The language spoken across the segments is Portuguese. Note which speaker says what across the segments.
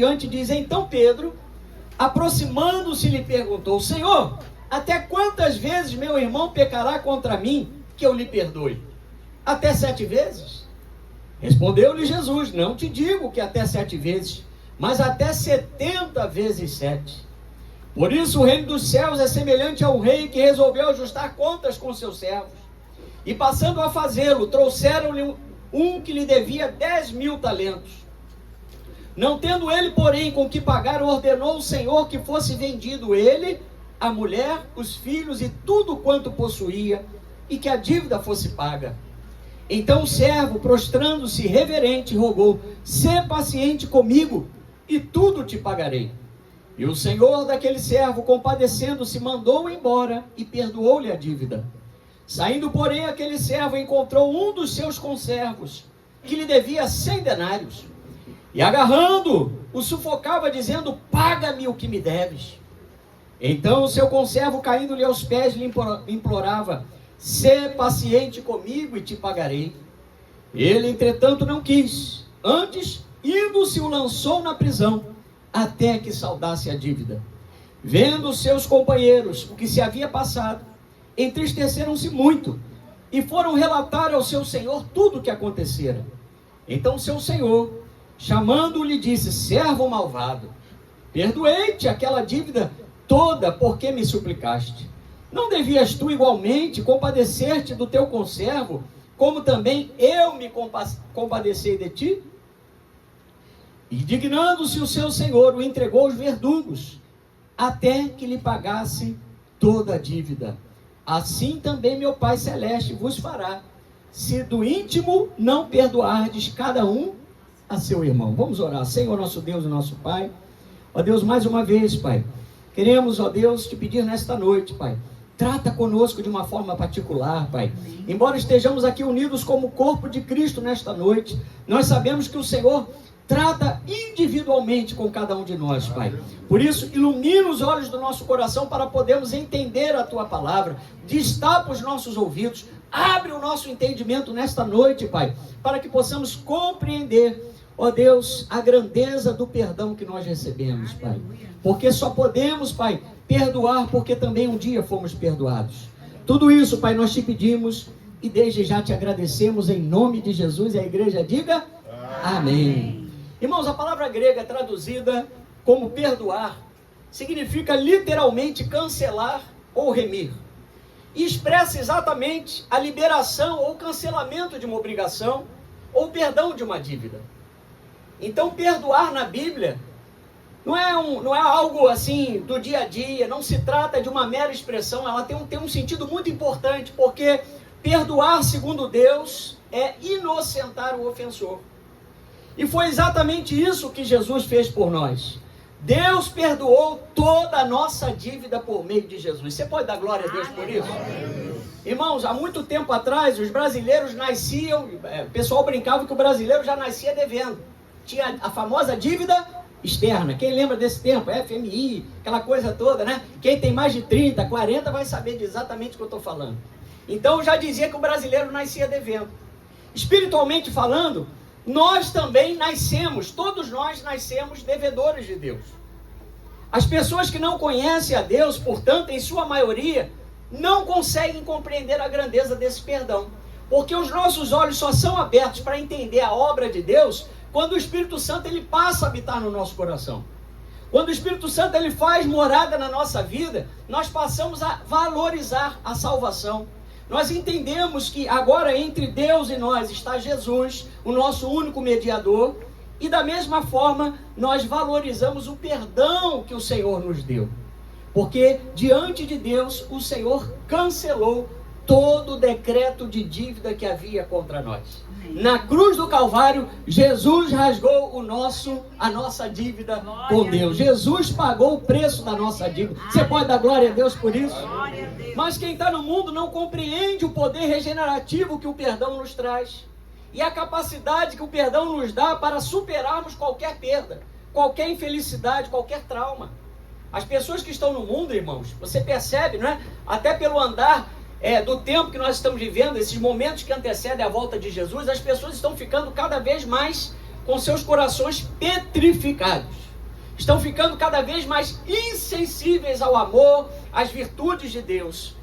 Speaker 1: Diante diz, então Pedro, aproximando-se, lhe perguntou, Senhor, até quantas vezes meu irmão pecará contra mim, que eu lhe perdoe? Até 7 vezes? Respondeu-lhe Jesus, não te digo que até 7 vezes, mas até 70 vezes 7. Por isso o reino dos céus é semelhante a um rei que resolveu ajustar contas com seus servos. E passando a fazê-lo, trouxeram-lhe um que lhe devia 10.000 talentos. Não tendo ele, porém, com que pagar, ordenou o Senhor que fosse vendido ele, a mulher, os filhos e tudo quanto possuía, e que a dívida fosse paga. Então o servo, prostrando-se reverente, rogou, sê paciente comigo, e tudo te pagarei. E o senhor daquele servo, compadecendo-se, mandou-o embora e perdoou-lhe a dívida. Saindo, porém, aquele servo encontrou um dos seus conservos, que lhe devia 100 denários. E agarrando, o sufocava, dizendo, paga-me o que me deves. Então o seu conservo, caindo-lhe aos pés, lhe implorava, sê paciente comigo e te pagarei. Ele, entretanto, não quis. Antes, indo-se, o lançou na prisão, até que saldasse a dívida. Vendo os seus companheiros o que se havia passado, entristeceram-se muito, e foram relatar ao seu senhor tudo o que acontecera. Então seu senhor, chamando-o, lhe disse, servo malvado, perdoei-te aquela dívida toda, porque me suplicaste. Não devias tu igualmente compadecer-te do teu conservo, como também eu me compadecei de ti? E dignando-se o seu senhor, o entregou aos verdugos, até que lhe pagasse toda a dívida. Assim também meu Pai Celeste vos fará, se do íntimo não perdoardes cada um a seu irmão. Vamos orar. Senhor, nosso Deus e nosso Pai, ó Deus, mais uma vez, Pai, queremos, ó Deus, te pedir nesta noite, Pai, trata conosco de uma forma particular, Pai. Embora estejamos aqui unidos como corpo de Cristo nesta noite, nós sabemos que o Senhor trata individualmente com cada um de nós, Pai. Por isso, ilumina os olhos do nosso coração para podermos entender a Tua palavra. Destapa os nossos ouvidos. Abre o nosso entendimento nesta noite, Pai, para que possamos compreender, ó Deus, a grandeza do perdão que nós recebemos, Pai. Porque só podemos, Pai, perdoar porque também um dia fomos perdoados. Tudo isso, Pai, nós te pedimos e desde já te agradecemos em nome de Jesus. E a igreja diga amém. Irmãos, a palavra grega traduzida como perdoar significa literalmente cancelar ou remir. E expressa exatamente a liberação ou cancelamento de uma obrigação ou perdão de uma dívida. Então, perdoar na Bíblia não é algo assim do dia a dia, não se trata de uma mera expressão, ela tem um sentido muito importante, porque perdoar, segundo Deus, é inocentar o ofensor. E foi exatamente isso que Jesus fez por nós. Deus perdoou toda a nossa dívida por meio de Jesus. Você pode dar glória a Deus por isso? Irmãos, há muito tempo atrás, os brasileiros nasciam, o pessoal brincava que o brasileiro já nascia devendo. Tinha a famosa dívida externa. Quem lembra desse tempo? FMI, aquela coisa toda, né? Quem tem mais de 30, 40 vai saber de exatamente o que eu estou falando. Então, eu já dizia que o brasileiro nascia devendo. Espiritualmente falando, nós também nascemos, todos nós nascemos devedores de Deus. As pessoas que não conhecem a Deus, portanto, em sua maioria, não conseguem compreender a grandeza desse perdão. Porque os nossos olhos só são abertos para entender a obra de Deus quando o Espírito Santo ele passa a habitar no nosso coração. Quando o Espírito Santo ele faz morada na nossa vida, nós passamos a valorizar a salvação. Nós entendemos que agora entre Deus e nós está Jesus, o nosso único mediador, e da mesma forma nós valorizamos o perdão que o Senhor nos deu. Porque diante de Deus o Senhor cancelou todo o decreto de dívida que havia contra nós. Na cruz do Calvário, Jesus rasgou a nossa dívida com Deus. Jesus pagou o preço da nossa dívida. Você pode dar glória a Deus por isso? Mas quem está no mundo não compreende o poder regenerativo que o perdão nos traz. E a capacidade que o perdão nos dá para superarmos qualquer perda, qualquer infelicidade, qualquer trauma. As pessoas que estão no mundo, irmãos, você percebe, não é? Até pelo andar do tempo que nós estamos vivendo, esses momentos que antecedem a volta de Jesus, as pessoas estão ficando cada vez mais com seus corações petrificados. estão ficando cada vez mais insensíveis ao amor, às virtudes de Deus.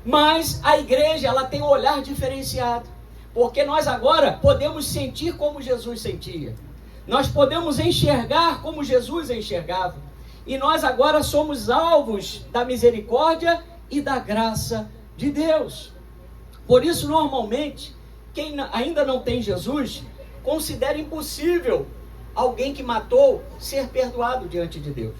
Speaker 1: Mas a igreja, ela tem um olhar diferenciado, porque nós agora podemos sentir como Jesus sentia. Nós podemos enxergar como Jesus enxergava. E nós agora somos alvos da misericórdia e da graça de Deus. Por isso, normalmente, quem ainda não tem Jesus, considera impossível alguém que matou ser perdoado diante de Deus.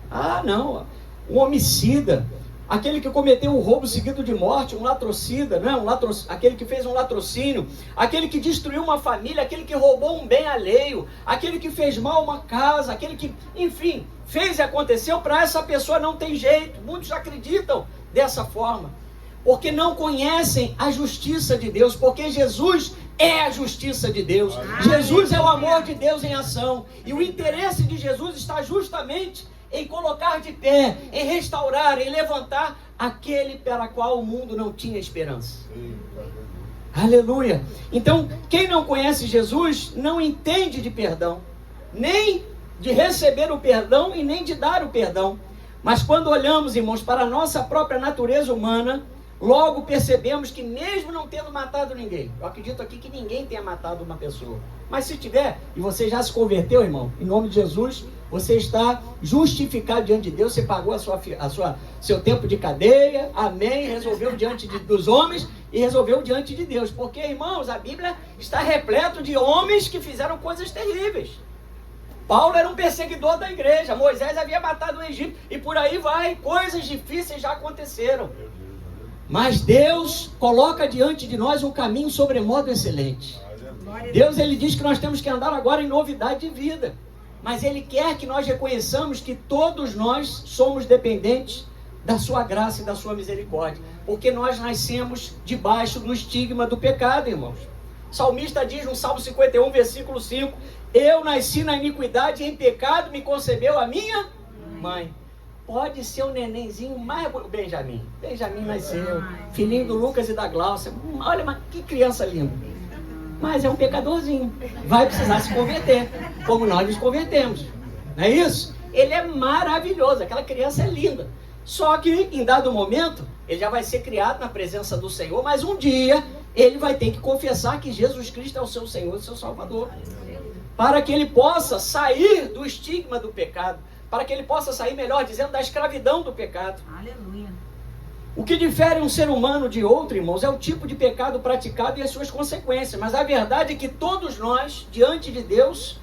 Speaker 1: Ah, não, um homicida, aquele que cometeu um roubo seguido de morte, um latrocida, não é? Aquele que fez um latrocínio, aquele que destruiu uma família, aquele que roubou um bem alheio, aquele que fez mal a uma casa, aquele que, enfim, fez e aconteceu, para essa pessoa não tem jeito. Muitos acreditam dessa forma, porque não conhecem a justiça de Deus, porque Jesus é a justiça de Deus. Jesus é o amor de Deus em ação, e o interesse de Jesus está justamente em colocar de pé, em restaurar, em levantar aquele para qual o mundo não tinha esperança. Aleluia! Então, quem não conhece Jesus não entende de perdão, nem de receber o perdão e nem de dar o perdão. Mas quando olhamos, irmãos, para a nossa própria natureza humana, logo percebemos que mesmo não tendo matado ninguém, eu acredito aqui que ninguém tenha matado uma pessoa, mas se tiver, e você já se converteu, irmão, em nome de Jesus, você está justificado diante de Deus. Você pagou seu tempo de cadeia, amém, resolveu diante dos homens e resolveu diante de Deus, porque, irmãos, a Bíblia está repleto de homens que fizeram coisas terríveis. Paulo era um perseguidor da igreja, Moisés havia matado o Egito, e por aí vai, coisas difíceis já aconteceram. Mas Deus coloca diante de nós um caminho sobremodo excelente. Deus, ele diz que nós temos que andar agora em novidade de vida. Mas ele quer que nós reconheçamos que todos nós somos dependentes da sua graça e da sua misericórdia. Porque nós nascemos debaixo do estigma do pecado, irmãos. O salmista diz no Salmo 51, versículo 5: eu nasci na iniquidade e em pecado me concebeu a minha mãe. Pode ser o nenenzinho mais... Benjamin nasceu, filhinho do Lucas e da Glaucia. Olha, mas que criança linda. Mas é um pecadorzinho. Vai precisar se converter, como nós nos convertemos. Não é isso? Ele é maravilhoso, aquela criança é linda. Só que, em dado momento, ele já vai ser criado na presença do Senhor, mas um dia ele vai ter que confessar que Jesus Cristo é o seu Senhor e seu Salvador. Para que ele possa sair do estigma do pecado, para que ele possa sair, melhor dizendo, da escravidão do pecado. Aleluia. O que difere um ser humano de outro, irmãos, é o tipo de pecado praticado e as suas consequências. Mas a verdade é que todos nós, diante de Deus,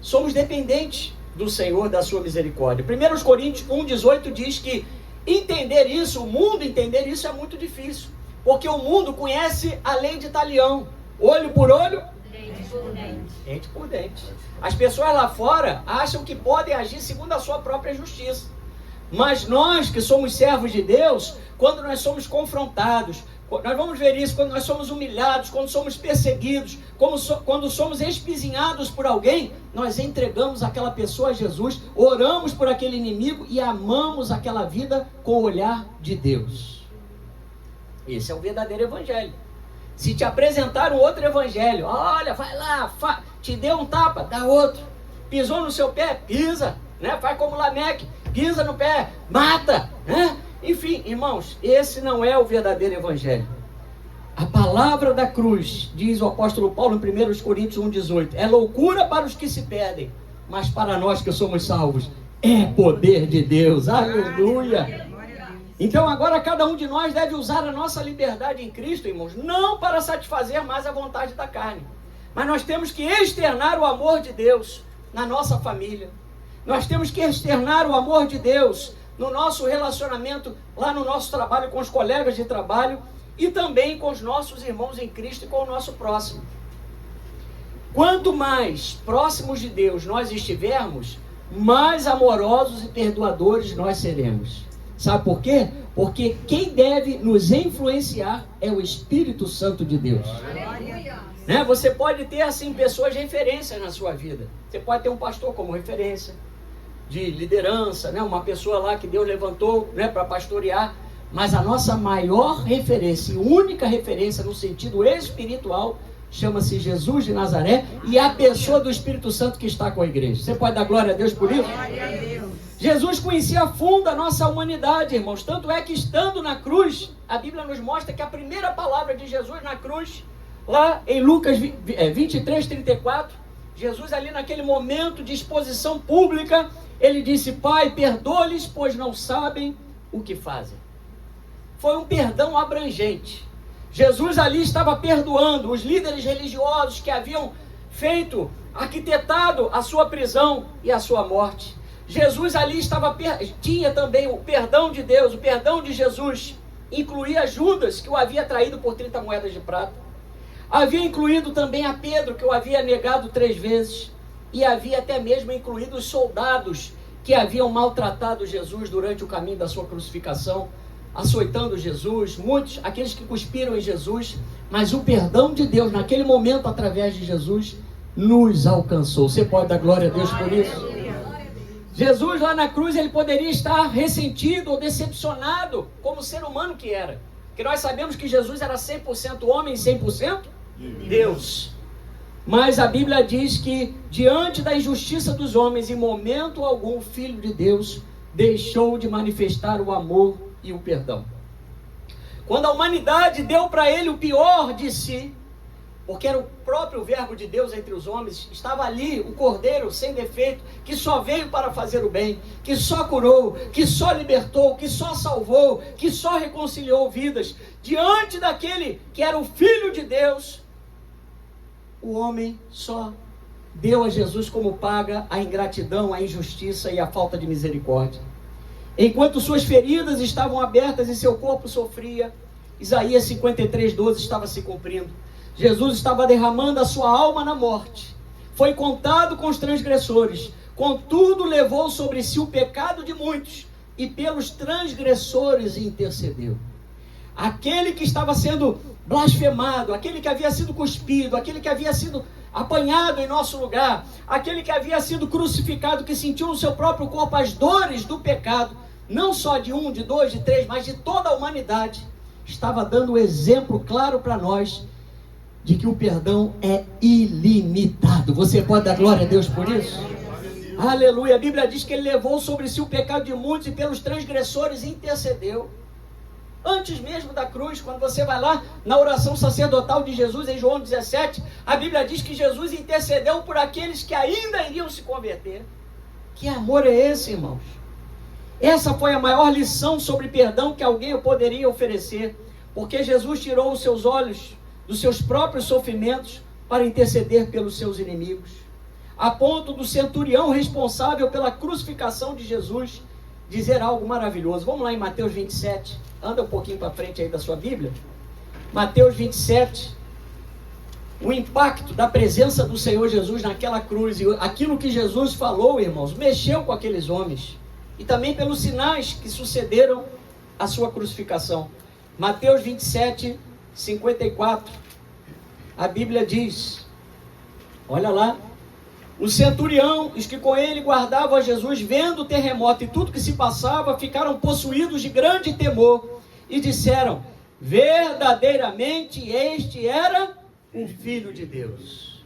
Speaker 1: somos dependentes do Senhor, da sua misericórdia. 1 Coríntios 1,18 diz que entender isso, o mundo entender isso é muito difícil. Porque o mundo conhece a lei de talião. Olho por olho, dente por dente. As pessoas lá fora acham que podem agir segundo a sua própria justiça. Mas nós que somos servos de Deus, quando nós somos confrontados, nós vamos ver isso quando nós somos humilhados, quando somos perseguidos, quando somos espizinhados por alguém, nós entregamos aquela pessoa a Jesus, oramos por aquele inimigo e amamos aquela vida com o olhar de Deus. Esse é o verdadeiro evangelho. Se te apresentar um outro evangelho, olha, vai lá, te deu um tapa, dá outro. Pisou no seu pé, pisa, né? Faz como Lameque, pisa no pé, mata, né? Enfim, irmãos, esse não é o verdadeiro evangelho. A palavra da cruz, diz o apóstolo Paulo em 1 Coríntios 1,18, é loucura para os que se perdem, mas para nós que somos salvos, é poder de Deus. Aleluia! Então agora cada um de nós deve usar a nossa liberdade em Cristo, irmãos, não para satisfazer mais a vontade da carne, mas nós temos que externar o amor de Deus na nossa família. Nós temos que externar o amor de Deus no nosso relacionamento, lá no nosso trabalho com os colegas de trabalho e também com os nossos irmãos em Cristo e com o nosso próximo. Quanto mais próximos de Deus nós estivermos, mais amorosos e perdoadores nós seremos. Sabe por quê? Porque quem deve nos influenciar é o Espírito Santo de Deus. Né? Você pode ter assim pessoas referências na sua vida. Você pode ter um pastor como referência de liderança, né? Uma pessoa lá que Deus levantou, né, para pastorear. Mas a nossa maior referência e única referência no sentido espiritual chama-se Jesus de Nazaré e é a pessoa do Espírito Santo que está com a igreja. Você pode dar glória a Deus por isso? Jesus conhecia a fundo a nossa humanidade, irmãos. Tanto é que, estando na cruz, a Bíblia nos mostra que a primeira palavra de Jesus na cruz, lá em Lucas 23, 34, Jesus ali naquele momento de exposição pública, ele disse: Pai, perdoa-lhes, pois não sabem o que fazem. Foi um perdão abrangente. Jesus ali estava perdoando os líderes religiosos que haviam arquitetado a sua prisão e a sua morte. Jesus ali tinha também o perdão de Deus, o perdão de Jesus. Incluía Judas, que o havia traído por 30 moedas de prata. Havia incluído também a Pedro, que o havia negado 3 vezes. E havia até mesmo incluído os soldados que haviam maltratado Jesus durante o caminho da sua crucificação, açoitando Jesus, muitos, aqueles que cuspiram em Jesus. Mas o perdão de Deus, naquele momento, através de Jesus, nos alcançou. Você pode dar glória a Deus por isso? Jesus lá na cruz, ele poderia estar ressentido ou decepcionado como ser humano que era. Porque nós sabemos que Jesus era 100% homem e 100% Deus. Mas a Bíblia diz que diante da injustiça dos homens, em momento algum, o Filho de Deus deixou de manifestar o amor e o perdão. Quando a humanidade deu para ele o pior de si, porque era o próprio verbo de Deus entre os homens, estava ali o Cordeiro sem defeito, que só veio para fazer o bem, que só curou, que só libertou, que só salvou, que só reconciliou vidas. Diante daquele que era o Filho de Deus, o homem só deu a Jesus como paga a ingratidão, a injustiça e a falta de misericórdia. Enquanto suas feridas estavam abertas e seu corpo sofria, Isaías 53:12 estava se cumprindo. Jesus estava derramando a sua alma na morte. Foi contado com os transgressores, contudo levou sobre si o pecado de muitos, e pelos transgressores intercedeu. Aquele que estava sendo blasfemado, aquele que havia sido cuspido, aquele que havia sido apanhado em nosso lugar, aquele que havia sido crucificado, que sentiu no seu próprio corpo as dores do pecado, não só de 1, de 2, de 3, mas de toda a humanidade, estava dando um exemplo claro para nós de que o perdão é ilimitado. Você pode dar glória a Deus por isso? Aleluia. A Bíblia diz que ele levou sobre si o pecado de muitos e pelos transgressores intercedeu. Antes mesmo da cruz, quando você vai lá na oração sacerdotal de Jesus em João 17, a Bíblia diz que Jesus intercedeu por aqueles que ainda iriam se converter. Que amor é esse, irmãos? Essa foi a maior lição sobre perdão que alguém poderia oferecer, porque Jesus tirou os seus olhos dos seus próprios sofrimentos para interceder pelos seus inimigos, a ponto do centurião responsável pela crucificação de Jesus dizer algo maravilhoso. Vamos lá em Mateus 27, anda um pouquinho para frente aí da sua Bíblia. Mateus 27, o impacto da presença do Senhor Jesus naquela cruz, e aquilo que Jesus falou, irmãos, mexeu com aqueles homens, e também pelos sinais que sucederam à sua crucificação. Mateus 27, 54, a Bíblia diz, olha lá: o centurião, os que com ele guardavam a Jesus, vendo o terremoto e tudo que se passava, ficaram possuídos de grande temor e disseram: verdadeiramente este era o Filho de Deus.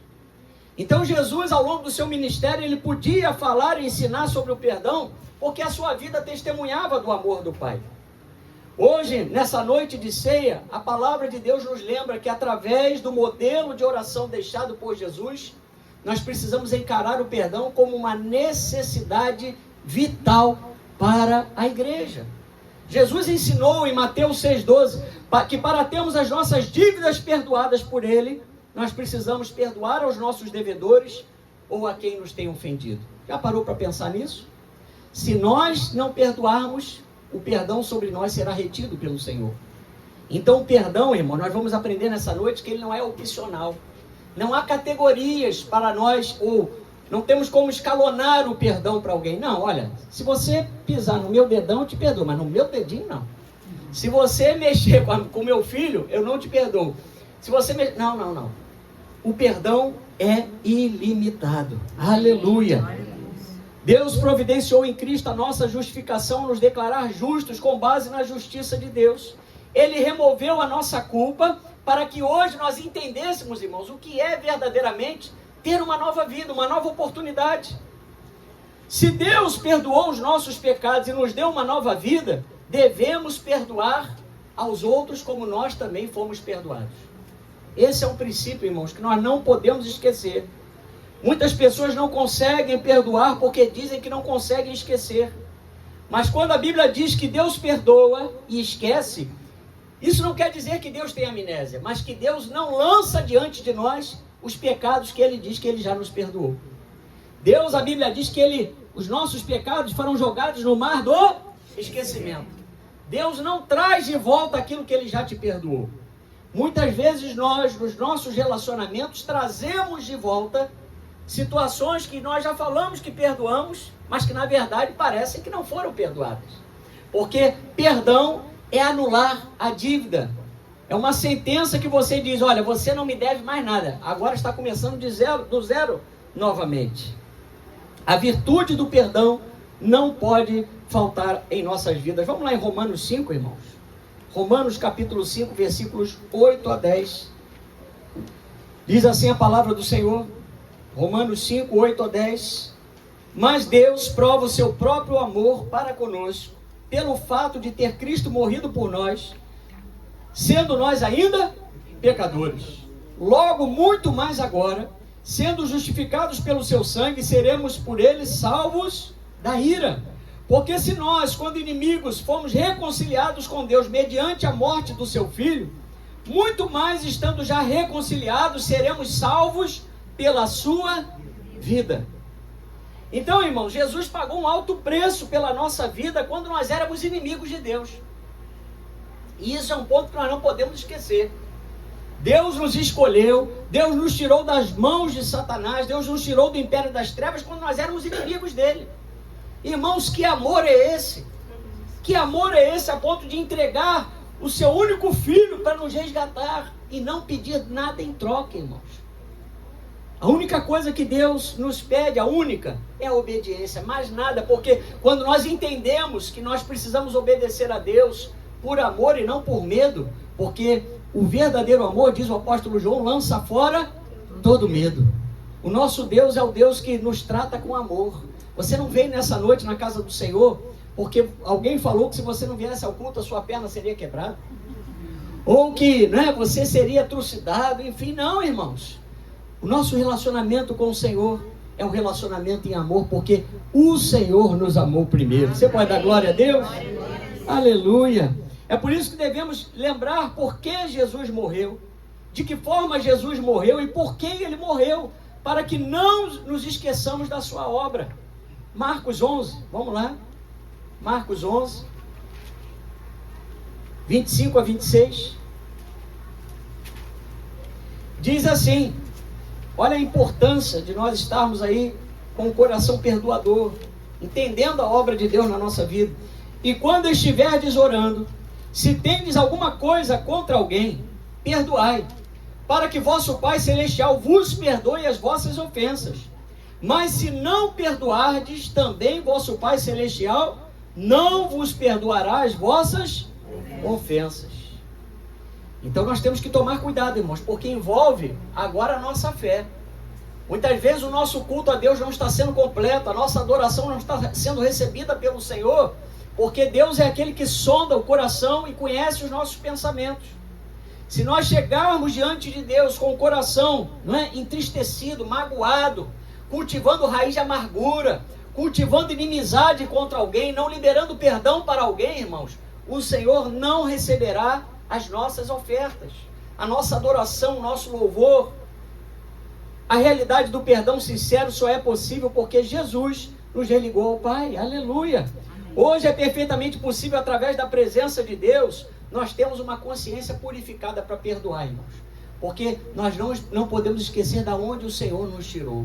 Speaker 1: Então Jesus, ao longo do seu ministério, ele podia falar e ensinar sobre o perdão, porque a sua vida testemunhava do amor do Pai. Hoje, nessa noite de ceia, a palavra de Deus nos lembra que através do modelo de oração deixado por Jesus, nós precisamos encarar o perdão como uma necessidade vital para a igreja. Jesus ensinou em Mateus 6,12 que para termos as nossas dívidas perdoadas por Ele, nós precisamos perdoar aos nossos devedores ou a quem nos tem ofendido. Já parou para pensar nisso? Se nós não perdoarmos, o perdão sobre nós será retido pelo Senhor. Então o perdão, irmão, nós vamos aprender nessa noite que ele não é opcional. Não há categorias para nós, ou não temos como escalonar o perdão para alguém. Não, olha, se você pisar no meu dedão, eu te perdoo, mas no meu dedinho não. Se você mexer com o meu filho, eu não te perdoo. Se você Não. O perdão é ilimitado. Aleluia. Deus providenciou em Cristo a nossa justificação, nos declarar justos com base na justiça de Deus. Ele removeu a nossa culpa, para que hoje nós entendêssemos, irmãos, o que é verdadeiramente ter uma nova vida, uma nova oportunidade. Se Deus perdoou os nossos pecados e nos deu uma nova vida, devemos perdoar aos outros como nós também fomos perdoados. Esse é um princípio, irmãos, que nós não podemos esquecer. Muitas pessoas não conseguem perdoar porque dizem que não conseguem esquecer. Mas quando a Bíblia diz que Deus perdoa e esquece, isso não quer dizer que Deus tem amnésia, mas que Deus não lança diante de nós os pecados que Ele diz que Ele já nos perdoou. Deus, a Bíblia diz que os nossos pecados foram jogados no mar do esquecimento. Deus não traz de volta aquilo que Ele já te perdoou. Muitas vezes nós, nos nossos relacionamentos, trazemos de volta situações que nós já falamos que perdoamos, mas que na verdade parecem que não foram perdoadas. Porque perdão é anular a dívida. É uma sentença que você diz, olha, você não me deve mais nada. Agora está começando do zero novamente. A virtude do perdão não pode faltar em nossas vidas. Vamos lá em Romanos 5, irmãos. Romanos capítulo 5, versículos 8 a 10. Diz assim a palavra do Senhor. Romanos 5, 8 a 10. Mas Deus prova o seu próprio amor para conosco, pelo fato de ter Cristo morrido por nós, sendo nós ainda pecadores. Logo, muito mais agora, sendo justificados pelo seu sangue, seremos por ele salvos da ira. Porque se nós, quando inimigos, fomos reconciliados com Deus mediante a morte do seu Filho, muito mais estando já reconciliados, seremos salvos pela sua vida. Então, irmãos, Jesus pagou um alto preço pela nossa vida quando nós éramos inimigos de Deus. E isso é um ponto que nós não podemos esquecer. Deus nos escolheu, Deus nos tirou das mãos de Satanás, Deus nos tirou do império das trevas quando nós éramos inimigos dele. Irmãos, que amor é esse? Que amor é esse a ponto de entregar o seu único filho para nos resgatar e não pedir nada em troca, irmãos? A única coisa que Deus nos pede, a única, é a obediência, mais nada, porque quando nós entendemos que nós precisamos obedecer a Deus por amor e não por medo, porque o verdadeiro amor, diz o apóstolo João, lança fora todo medo. O nosso Deus é o Deus que nos trata com amor. Você não veio nessa noite na casa do Senhor porque alguém falou que se você não viesse ao culto a sua perna seria quebrada, ou que você seria trucidado, enfim, não, irmãos. O nosso relacionamento com o Senhor é um relacionamento em amor, porque o Senhor nos amou primeiro. Você pode dar glória a Deus? Aleluia! É por isso que devemos lembrar por que Jesus morreu, de que forma Jesus morreu e por que Ele morreu, para que não nos esqueçamos da sua obra. Marcos 11, vamos lá. Marcos 11, 25 a 26. Diz assim: olha a importância de nós estarmos aí com o coração perdoador, entendendo a obra de Deus na nossa vida. E quando estiverdes orando, se tendes alguma coisa contra alguém, perdoai, para que vosso Pai Celestial vos perdoe as vossas ofensas. Mas se não perdoardes, também vosso Pai Celestial não vos perdoará as vossas ofensas. Então nós temos que tomar cuidado, irmãos, porque envolve agora a nossa fé. Muitas vezes o nosso culto a Deus não está sendo completo, a nossa adoração não está sendo recebida pelo Senhor, porque Deus é aquele que sonda o coração e conhece os nossos pensamentos. Se nós chegarmos diante de Deus com o coração entristecido, magoado, cultivando raiz de amargura, cultivando inimizade contra alguém, não liberando perdão para alguém, irmãos, o Senhor não receberá as nossas ofertas, a nossa adoração, o nosso louvor. A realidade do perdão sincero só é possível porque Jesus nos religou ao Pai. Aleluia! Hoje é perfeitamente possível, através da presença de Deus, nós temos uma consciência purificada para perdoar, irmãos. Porque nós não podemos esquecer de onde o Senhor nos tirou.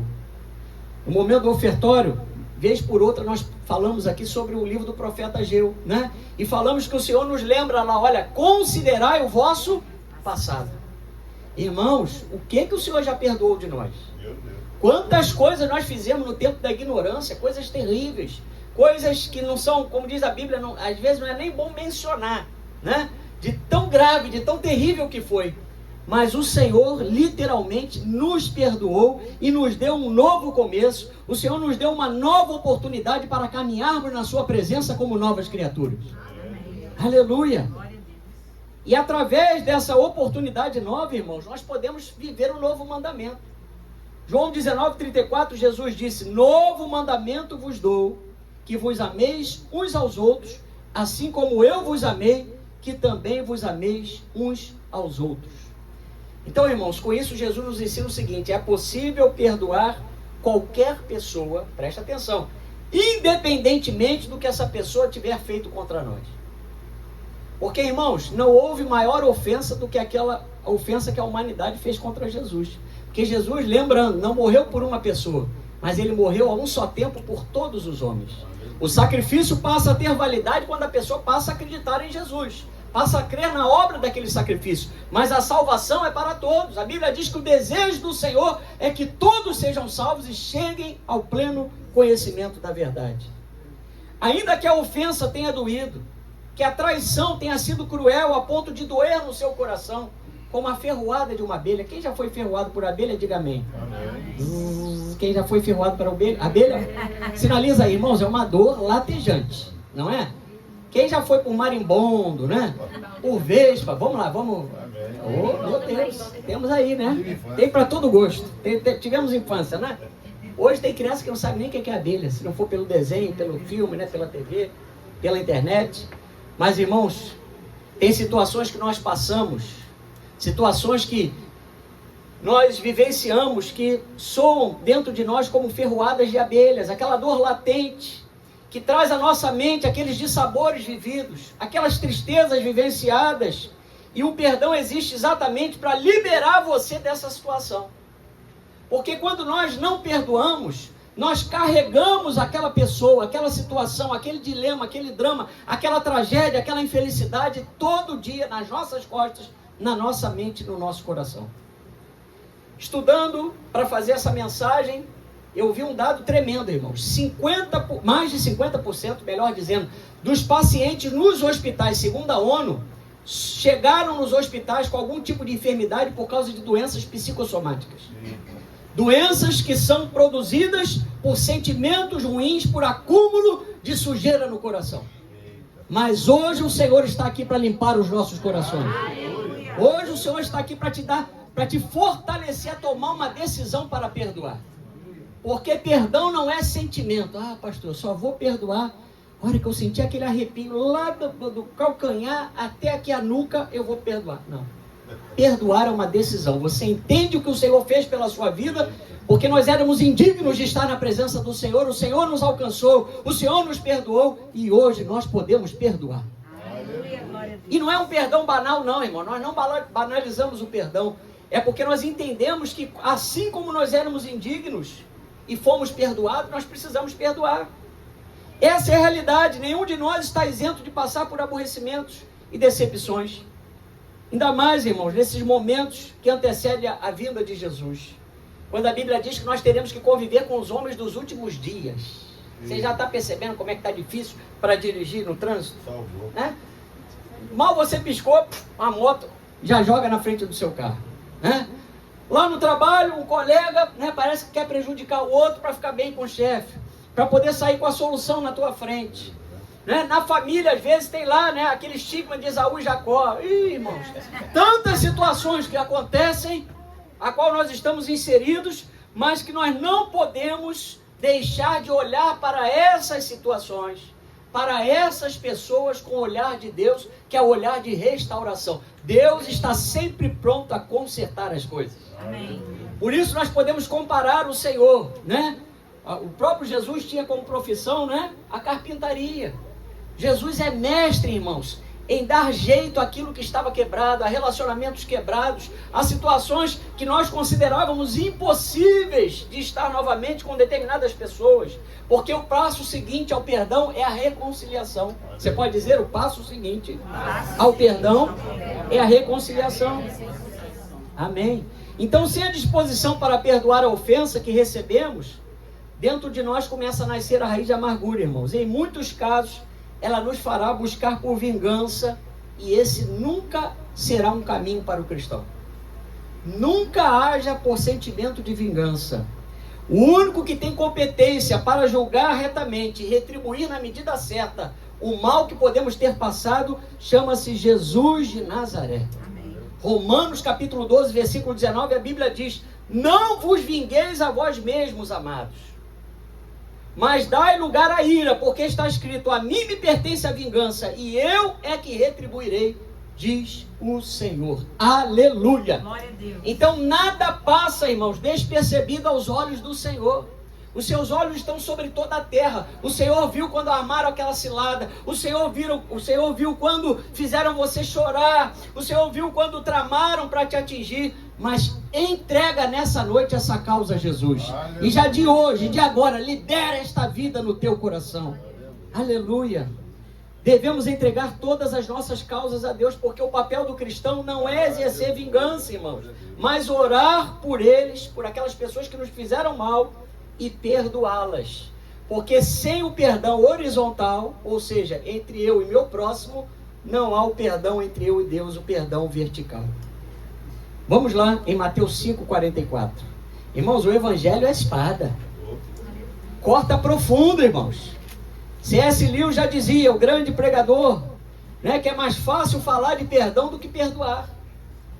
Speaker 1: No momento do ofertório, vez por outra, nós falamos aqui sobre o livro do profeta Ageu, E falamos que o Senhor nos lembra lá, olha, considerai o vosso passado. Irmãos, o que o Senhor já perdoou de nós? Quantas coisas nós fizemos no tempo da ignorância, coisas terríveis, coisas que não são, como diz a Bíblia, às vezes não é nem bom mencionar, de tão grave, de tão terrível que foi. mas o Senhor literalmente nos perdoou e nos deu um novo começo. O Senhor nos deu uma nova oportunidade para caminharmos na sua presença como novas criaturas. Aleluia! E através dessa oportunidade nova, irmãos, nós podemos viver um novo mandamento. João 19:34, Jesus disse: novo mandamento vos dou, que vos ameis uns aos outros, assim como eu vos amei, que também vos ameis uns aos outros. Então, irmãos, com isso Jesus nos ensina o seguinte: é possível perdoar qualquer pessoa, presta atenção, independentemente do que essa pessoa tiver feito contra nós. Porque, irmãos, não houve maior ofensa do que aquela ofensa que a humanidade fez contra Jesus. Porque Jesus, lembrando, não morreu por uma pessoa, mas ele morreu a um só tempo por todos os homens. O sacrifício passa a ter validade quando a pessoa passa a acreditar em Jesus, passa a crer na obra daquele sacrifício. Mas a salvação é para todos. A Bíblia diz que o desejo do Senhor é que todos sejam salvos e cheguem ao pleno conhecimento da verdade. Ainda que a ofensa tenha doído, que a traição tenha sido cruel a ponto de doer no seu coração, como a ferroada de uma abelha. Quem já foi ferroado por abelha, diga amém. Amém. Quem já foi ferroado por abelha? Sinaliza aí, irmãos, é uma dor latejante, não é? Quem já foi por marimbondo, né? Por vespa, vamos lá, vamos. Oh, meu Deus, temos aí, né? Tem para todo gosto. Tivemos infância, né? Hoje tem criança que não sabe nem o que é abelha, se não for pelo desenho, pelo filme, né? Pela TV, pela internet. Mas, irmãos, tem situações que nós passamos, situações que nós vivenciamos, que soam dentro de nós como ferroadas de abelhas, aquela dor latente, que traz à nossa mente aqueles dissabores vividos, aquelas tristezas vivenciadas, e o perdão existe exatamente para liberar você dessa situação. Porque quando nós não perdoamos, nós carregamos aquela pessoa, aquela situação, aquele dilema, aquele drama, aquela tragédia, aquela infelicidade todo dia nas nossas costas, na nossa mente, no nosso coração. Estudando para fazer essa mensagem, eu vi um dado tremendo, irmãos. Mais de 50%, melhor dizendo, dos pacientes nos hospitais, segundo a ONU, chegaram nos hospitais com algum tipo de enfermidade por causa de doenças psicossomáticas. Doenças que são produzidas por sentimentos ruins, por acúmulo de sujeira no coração. Mas hoje o Senhor está aqui para limpar os nossos corações. Hoje o Senhor está aqui para te fortalecer a tomar uma decisão para perdoar. Porque perdão não é sentimento. Ah, pastor, eu só vou perdoar a hora que eu sentir aquele arrepio lá do calcanhar até aqui a nuca, eu vou perdoar. Não. Perdoar é uma decisão. Você entende o que o Senhor fez pela sua vida, porque nós éramos indignos de estar na presença do Senhor. O Senhor nos alcançou, o Senhor nos perdoou e hoje nós podemos perdoar. E não é um perdão banal não, irmão. Nós não banalizamos o perdão. É porque nós entendemos que assim como nós éramos indignos e fomos perdoados, nós precisamos perdoar. Essa é a realidade. Nenhum de nós está isento de passar por aborrecimentos e decepções. Ainda mais, irmãos, nesses momentos que antecedem a vinda de Jesus. Quando a Bíblia diz que nós teremos que conviver com os homens dos últimos dias. Você já está percebendo como é que está difícil para dirigir no trânsito? Né? Mal você piscou, a moto já joga na frente do seu carro. Né? Lá no trabalho, um colega, né, parece que quer prejudicar o outro para ficar bem com o chefe, para poder sair com a solução na tua frente. Né? Na família, às vezes, tem lá, né, aquele estigma de Esaú e Jacó. Ih, irmãos, tantas situações que acontecem, a qual nós estamos inseridos, mas que nós não podemos deixar de olhar para essas situações, para essas pessoas com o olhar de Deus, que é o olhar de restauração. Deus está sempre pronto a consertar as coisas. Amém. Por isso nós podemos comparar o Senhor, né? O próprio Jesus tinha como profissão, né, a carpintaria. Jesus é mestre, irmãos, em dar jeito àquilo que estava quebrado, a relacionamentos quebrados, a situações que nós considerávamos impossíveis de estar novamente com determinadas pessoas. Porque o passo seguinte ao perdão é a reconciliação. Você pode dizer o passo seguinte ao perdão é a reconciliação. Amém. Então, sem a disposição para perdoar a ofensa que recebemos, dentro de nós começa a nascer a raiz de amargura, irmãos. Em muitos casos, ela nos fará buscar por vingança, e esse nunca será um caminho para o cristão. nunca haja por sentimento de vingança. O único que tem competência para julgar retamente e retribuir na medida certa o mal que podemos ter passado chama-se Jesus de Nazaré. Amém. Romanos capítulo 12, versículo 19, a Bíblia diz: não vos vingueis a vós mesmos, amados, mas dai lugar à ira, porque está escrito: a mim me pertence a vingança, e eu é que retribuirei, diz o Senhor. Aleluia! Glória a Deus. Então nada passa, irmãos, despercebido aos olhos do Senhor. Os seus olhos estão sobre toda a terra. O Senhor viu quando armaram aquela cilada. O Senhor viu quando fizeram você chorar. O Senhor viu quando tramaram para te atingir. Mas entrega nessa noite essa causa a Jesus. Aleluia. E já de hoje, de agora, libera esta vida no teu coração. Aleluia. Devemos entregar todas as nossas causas a Deus, porque o papel do cristão não é exercer vingança, irmãos, mas orar por eles, por aquelas pessoas que nos fizeram mal, e perdoá-las. Porque sem o perdão horizontal, ou seja, entre eu e meu próximo, não há o perdão entre eu e Deus, o perdão vertical. Vamos lá em Mateus 5,44. Irmãos, o evangelho é espada. Corta profundo, irmãos. C.S. Lewis já dizia, o grande pregador, né, que é mais fácil falar de perdão do que perdoar.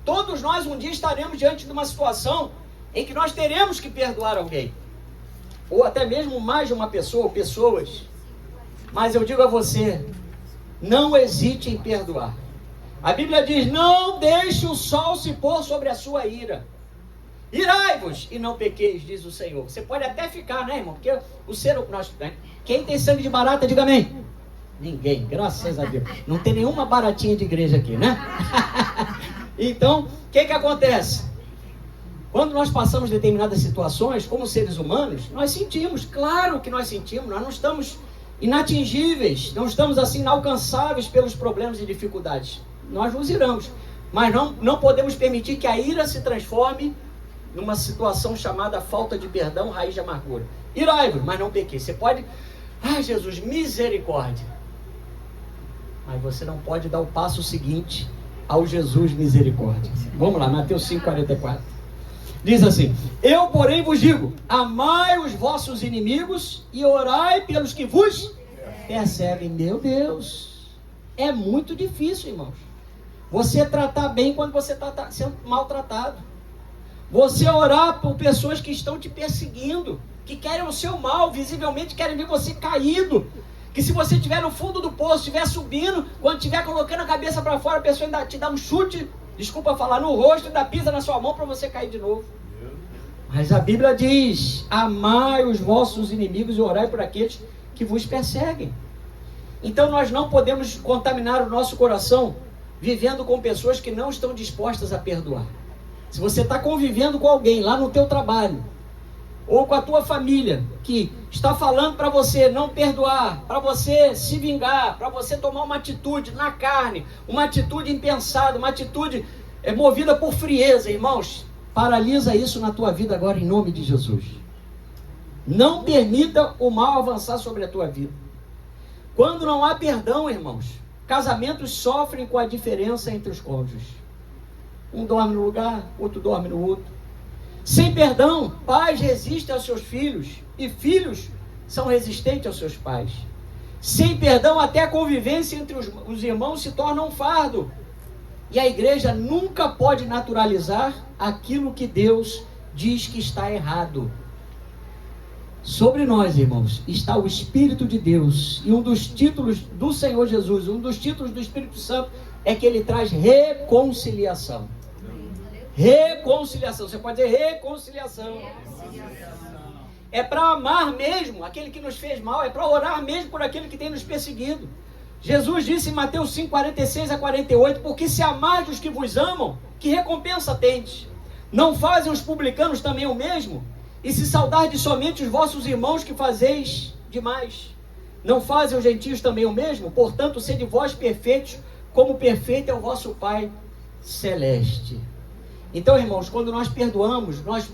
Speaker 1: Todos nós um dia estaremos diante de uma situação em que nós teremos que perdoar alguém. Ou até mesmo mais de uma pessoa, ou pessoas. Mas eu digo a você, não hesite em perdoar. A Bíblia diz: não deixe o sol se pôr sobre a sua ira. Irai-vos e não pequeis, diz o Senhor. Você pode até ficar, né, irmão? Porque o ser, né? Quem tem sangue de barata, diga amém. Ninguém, graças a Deus. Não tem nenhuma baratinha de igreja aqui, né? Então, o que acontece? Quando nós passamos determinadas situações, como seres humanos, nós sentimos, claro que nós sentimos, nós não estamos inatingíveis, não estamos assim inalcançáveis pelos problemas e dificuldades. Nós nos iramos, mas não podemos permitir que a ira se transforme numa situação chamada falta de perdão, raiz de amargura. Irai-vos, mas não pequei. Você pode, Jesus, misericórdia. Mas você não pode dar o passo seguinte ao Jesus misericórdia. Vamos lá, Mateus 5,44. Diz assim: eu, porém, vos digo, amai os vossos inimigos e orai pelos que vos perseguem. Meu Deus, é muito difícil, irmãos. Você tratar bem quando você está sendo maltratado. Você orar por pessoas que estão te perseguindo, que querem o seu mal, visivelmente querem ver você caído. Que se você estiver no fundo do poço, estiver subindo, quando estiver colocando a cabeça para fora, a pessoa ainda te dá um chute, desculpa falar, no rosto, ainda pisa na sua mão para você cair de novo. Mas a Bíblia diz: amai os vossos inimigos e orai por aqueles que vos perseguem. Então nós não podemos contaminar o nosso coração vivendo com pessoas que não estão dispostas a perdoar. Se você está convivendo com alguém lá no teu trabalho, ou com a tua família, que está falando para você não perdoar, para você se vingar, para você tomar uma atitude na carne, uma atitude impensada, uma atitude movida por frieza, irmãos, paralisa isso na tua vida agora em nome de Jesus. Não permita o mal avançar sobre a tua vida. Quando não há perdão, irmãos, casamentos sofrem com a diferença entre os cônjuges. Um dorme no lugar, outro dorme no outro. Sem perdão, pais resistem aos seus filhos e filhos são resistentes aos seus pais. Sem perdão, até a convivência entre os irmãos se torna um fardo. E a igreja nunca pode naturalizar aquilo que Deus diz que está errado. Sobre nós, irmãos, está o Espírito de Deus. E um dos títulos do Senhor Jesus, um dos títulos do Espírito Santo, é que ele traz reconciliação. Reconciliação, você pode dizer reconciliação. É para amar mesmo aquele que nos fez mal, é para orar mesmo por aquele que tem nos perseguido. Jesus disse em Mateus 5, 46 a 48, porque se amardes os que vos amam, que recompensa tendes? Não fazem os publicanos também o mesmo? E se saudardes somente os vossos irmãos, que fazeis demais? Não fazem os gentios também o mesmo? Portanto, sede vós perfeitos, como perfeito é o vosso Pai Celeste. Então, irmãos, quando nós perdoamos, nós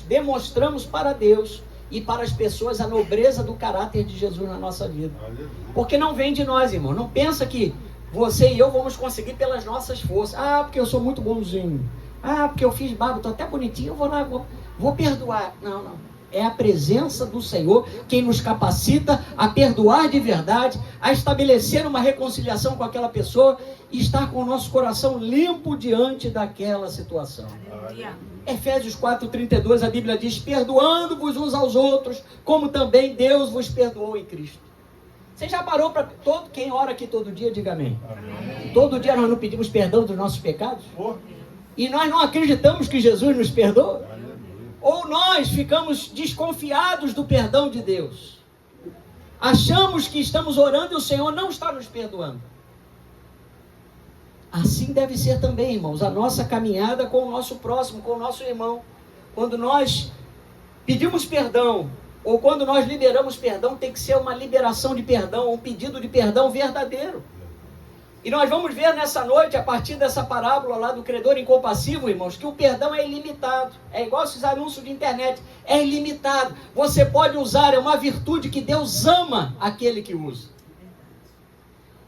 Speaker 1: demonstramos para Deus e para as pessoas a nobreza do caráter de Jesus na nossa vida. Porque não vem de nós, irmão. Não pensa que você e eu vamos conseguir pelas nossas forças. Porque eu sou muito bonzinho. Ah, porque eu fiz barba, estou até bonitinho, eu vou lá, vou perdoar. Não, não. É a presença do Senhor quem nos capacita a perdoar de verdade, a estabelecer uma reconciliação com aquela pessoa e estar com o nosso coração limpo diante daquela situação. Efésios 4:32, a Bíblia diz: perdoando-vos uns aos outros, como também Deus vos perdoou em Cristo. Você já parou para... Quem ora aqui todo dia, diga amém. Amém. Todo dia nós não pedimos perdão dos nossos pecados? E nós não acreditamos que Jesus nos perdoa? Ou nós ficamos desconfiados do perdão de Deus? Achamos que estamos orando e o Senhor não está nos perdoando. Assim deve ser também, irmãos, a nossa caminhada com o nosso próximo, com o nosso irmão. Quando nós pedimos perdão, ou quando nós liberamos perdão, tem que ser uma liberação de perdão, um pedido de perdão verdadeiro. E nós vamos ver nessa noite, a partir dessa parábola lá do credor incompassivo, irmãos, que o perdão é ilimitado. É igual esses anúncios de internet, é ilimitado. Você pode usar, é uma virtude que Deus ama aquele que usa.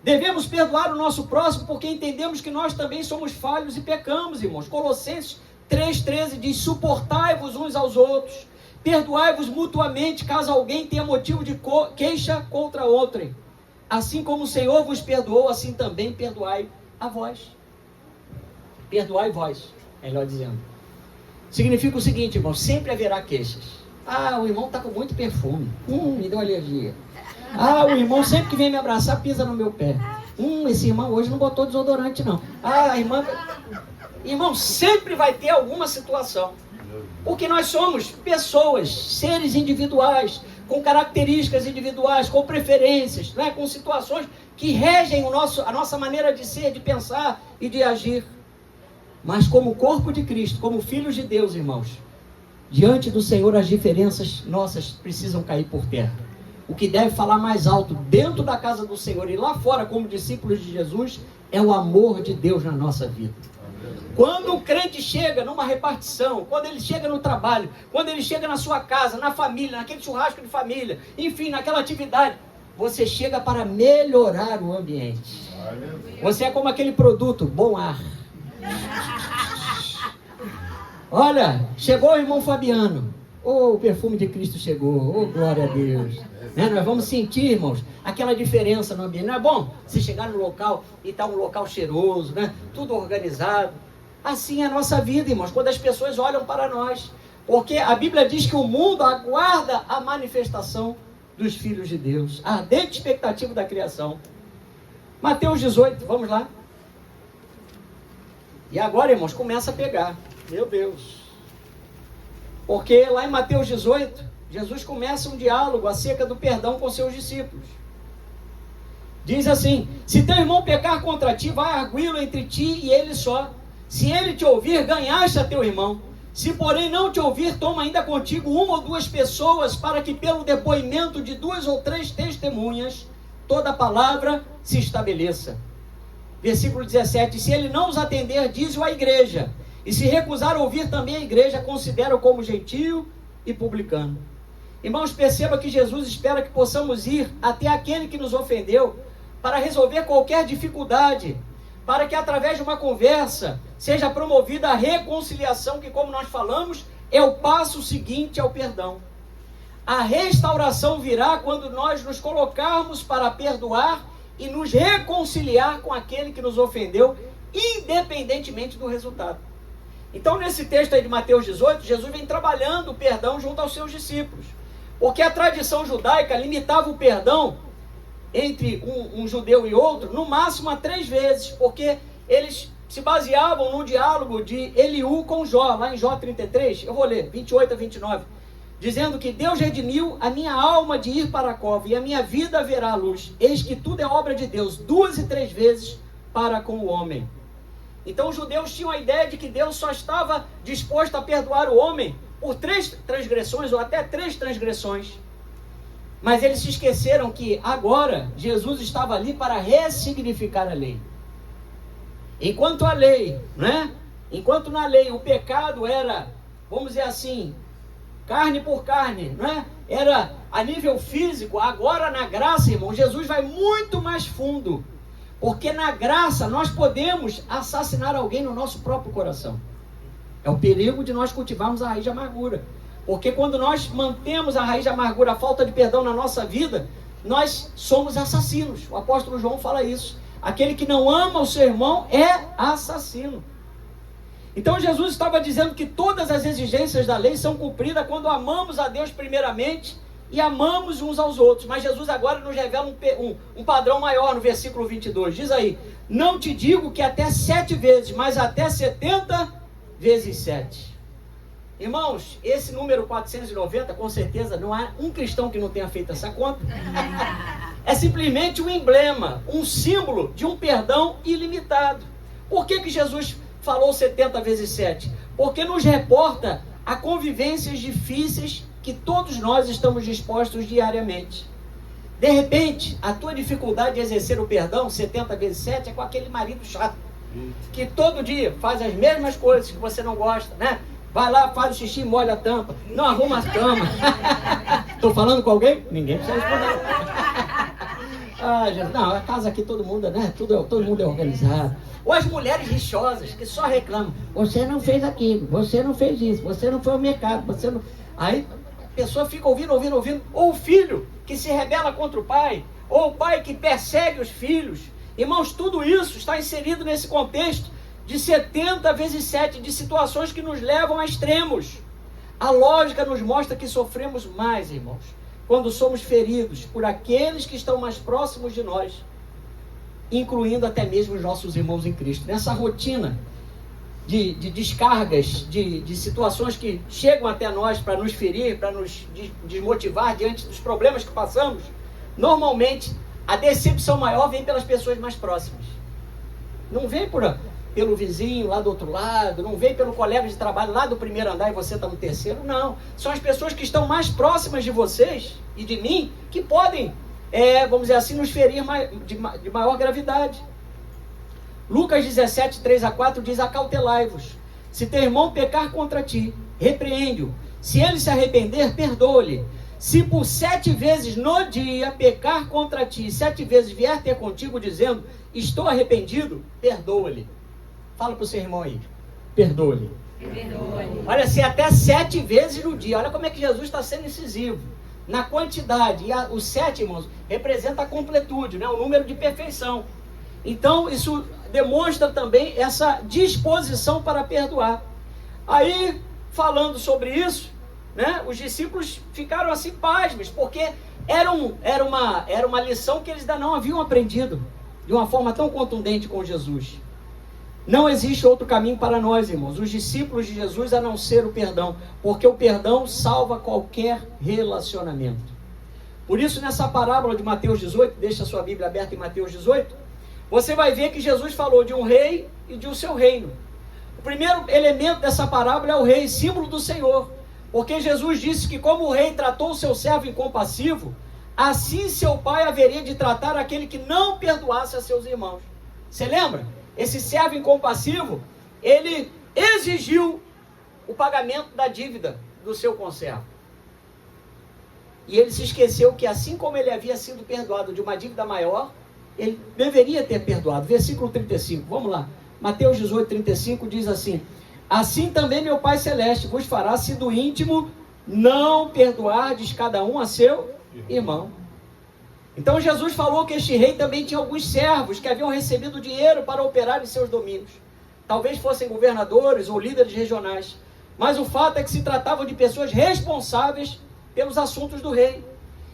Speaker 1: Devemos perdoar o nosso próximo porque entendemos que nós também somos falhos e pecamos, irmãos. Colossenses 3:13 diz: suportai-vos uns aos outros, perdoai-vos mutuamente caso alguém tenha motivo de queixa contra outrem. Assim como o Senhor vos perdoou, assim também perdoai a vós. Perdoai vós, melhor dizendo. Significa o seguinte, irmão, sempre haverá queixas. Ah, o irmão está com muito perfume. Me deu alergia. Ah, o irmão sempre que vem me abraçar pisa no meu pé. Esse irmão hoje não botou desodorante não. Ah, a irmã... Irmão, sempre vai ter alguma situação. Porque nós somos pessoas, seres individuais, com características individuais, com preferências, né? Com situações que regem a nossa maneira de ser, de pensar e de agir. Mas como corpo de Cristo, como filhos de Deus, irmãos, diante do Senhor as diferenças nossas precisam cair por terra. O que deve falar mais alto dentro da casa do Senhor e lá fora como discípulos de Jesus é o amor de Deus na nossa vida. Quando o crente chega numa repartição, quando ele chega no trabalho, quando ele chega na sua casa, na família, naquele churrasco de família, enfim, naquela atividade, você chega para melhorar o ambiente. Você é como aquele produto, bom ar. Olha, chegou o irmão Fabiano. O perfume de Cristo chegou. Glória a Deus. Né? Nós vamos sentir, irmãos, aquela diferença no ambiente. Não é bom você chegar no local e estar um local cheiroso, né? Tudo organizado. Assim é a nossa vida, irmãos, quando as pessoas olham para nós. Porque a Bíblia diz que o mundo aguarda a manifestação dos filhos de Deus. A ardente expectativa da criação. Mateus 18, vamos lá. E agora, irmãos, começa a pegar. Meu Deus. Porque lá em Mateus 18, Jesus começa um diálogo acerca do perdão com seus discípulos. Diz assim: se teu irmão pecar contra ti, vai arguí-lo entre ti e ele só. Se ele te ouvir, ganhaste a teu irmão. Se porém não te ouvir, toma ainda contigo uma ou duas pessoas, para que pelo depoimento de 2 ou 3 testemunhas, toda palavra se estabeleça. Versículo 17, se ele não os atender, diz-o à igreja. E se recusar a ouvir também a igreja, considera-o como gentio e publicano. Irmãos, perceba que Jesus espera que possamos ir até aquele que nos ofendeu, para resolver qualquer dificuldade, para que através de uma conversa seja promovida a reconciliação, que, como nós falamos, é o passo seguinte ao perdão. A restauração virá quando nós nos colocarmos para perdoar e nos reconciliar com aquele que nos ofendeu, independentemente do resultado. Então, nesse texto aí de Mateus 18, Jesus vem trabalhando o perdão junto aos seus discípulos, porque a tradição judaica limitava o perdão entre um judeu e outro, no máximo a 3 vezes, porque eles se baseavam no diálogo de Eliú com Jó, lá em Jó 33, eu vou ler, 28 a 29, dizendo que Deus redimiu a minha alma de ir para a cova, e a minha vida verá a luz. Eis que tudo é obra de Deus, 2 e 3 vezes para com o homem. Então os judeus tinham a ideia de que Deus só estava disposto a perdoar o homem por 3 transgressões, ou até 3 transgressões. Mas eles se esqueceram que agora Jesus estava ali para ressignificar a lei. Enquanto a lei, né? Enquanto na lei o pecado era, vamos dizer assim, carne por carne, né? Era a nível físico. Agora na graça, irmão, Jesus vai muito mais fundo. Porque na graça nós podemos assassinar alguém no nosso próprio coração. É o perigo de nós cultivarmos a raiz de amargura. Porque quando nós mantemos a raiz de amargura, a falta de perdão na nossa vida, nós somos assassinos. O apóstolo João fala isso. Aquele que não ama o seu irmão é assassino. Então Jesus estava dizendo que todas as exigências da lei são cumpridas quando amamos a Deus primeiramente e amamos uns aos outros. Mas Jesus agora nos revela um padrão maior no versículo 22. Diz aí: não te digo que até 7 vezes, mas até 70 vezes 7. Irmãos, esse número 490, com certeza, não há um cristão que não tenha feito essa conta. É simplesmente um emblema, um símbolo de um perdão ilimitado. Por que Jesus falou 70 vezes 7? Porque nos reporta a convivências difíceis que todos nós estamos dispostos diariamente. De repente, a tua dificuldade de exercer o perdão, 70 vezes 7, é com aquele marido chato, que todo dia faz as mesmas coisas que você não gosta, né? Vai lá, faz o xixi, molha a tampa, não arruma a cama. Estou falando com alguém? Ninguém precisa responder. Ah, Jesus, não, a casa aqui todo mundo, né? Todo mundo é organizado. Ou as mulheres rixosas que só reclamam: você não fez aquilo, você não fez isso, você não foi ao mercado, você não... Aí a pessoa fica ouvindo. Ou o filho que se rebela contra o pai, ou o pai que persegue os filhos. Irmãos, tudo isso está inserido nesse contexto de 70 vezes 7, de situações que nos levam a extremos. A lógica nos mostra que sofremos mais, irmãos, quando somos feridos por aqueles que estão mais próximos de nós, incluindo até mesmo os nossos irmãos em Cristo. Nessa rotina de descargas, de situações que chegam até nós para nos ferir, para nos desmotivar diante dos problemas que passamos, normalmente a decepção maior vem pelas pessoas mais próximas. Não vem pelo vizinho lá do outro lado, não vem pelo colega de trabalho lá do primeiro andar e você está no terceiro, não. São as pessoas que estão mais próximas de vocês e de mim que podem, vamos dizer assim, nos ferir de maior gravidade. Lucas 17, 3-4 diz: acautelai-vos. Se teu irmão pecar contra ti, repreende-o. Se ele se arrepender, perdoa-lhe. Se por 7 vezes no dia pecar contra ti, 7 vezes vier ter contigo dizendo: estou arrependido, perdoa-lhe. Fala para o seu irmão aí: perdoa-lhe. Olha, se até 7 vezes no dia. Olha como é que Jesus está sendo incisivo na quantidade. E os 7, irmãos, representa a completude, né? O número de perfeição. Então isso demonstra também essa disposição para perdoar. Aí, falando sobre isso, né, os discípulos ficaram assim pasmos, porque era uma lição que eles ainda não haviam aprendido de uma forma tão contundente com Jesus. Não existe outro caminho para nós, irmãos, os discípulos de Jesus, a não ser o perdão, porque o perdão salva qualquer relacionamento. Por isso, nessa parábola de Mateus 18, deixa a sua Bíblia aberta em Mateus 18, você vai ver que Jesus falou de um rei e de um seu reino. O primeiro elemento dessa parábola é o rei, símbolo do Senhor, porque Jesus disse que como o rei tratou o seu servo incompassivo, assim seu pai haveria de tratar aquele que não perdoasse a seus irmãos. Você lembra? Esse servo incompassivo, ele exigiu o pagamento da dívida do seu conservo. E ele se esqueceu que assim como ele havia sido perdoado de uma dívida maior, ele deveria ter perdoado. Versículo 35, vamos lá. Mateus 18, 35 diz assim: assim também meu Pai Celeste vos fará, se do íntimo não perdoardes cada um a seu irmão. Então Jesus falou que este rei também tinha alguns servos que haviam recebido dinheiro para operar em seus domínios. Talvez fossem governadores ou líderes regionais. Mas o fato é que se tratavam de pessoas responsáveis pelos assuntos do rei.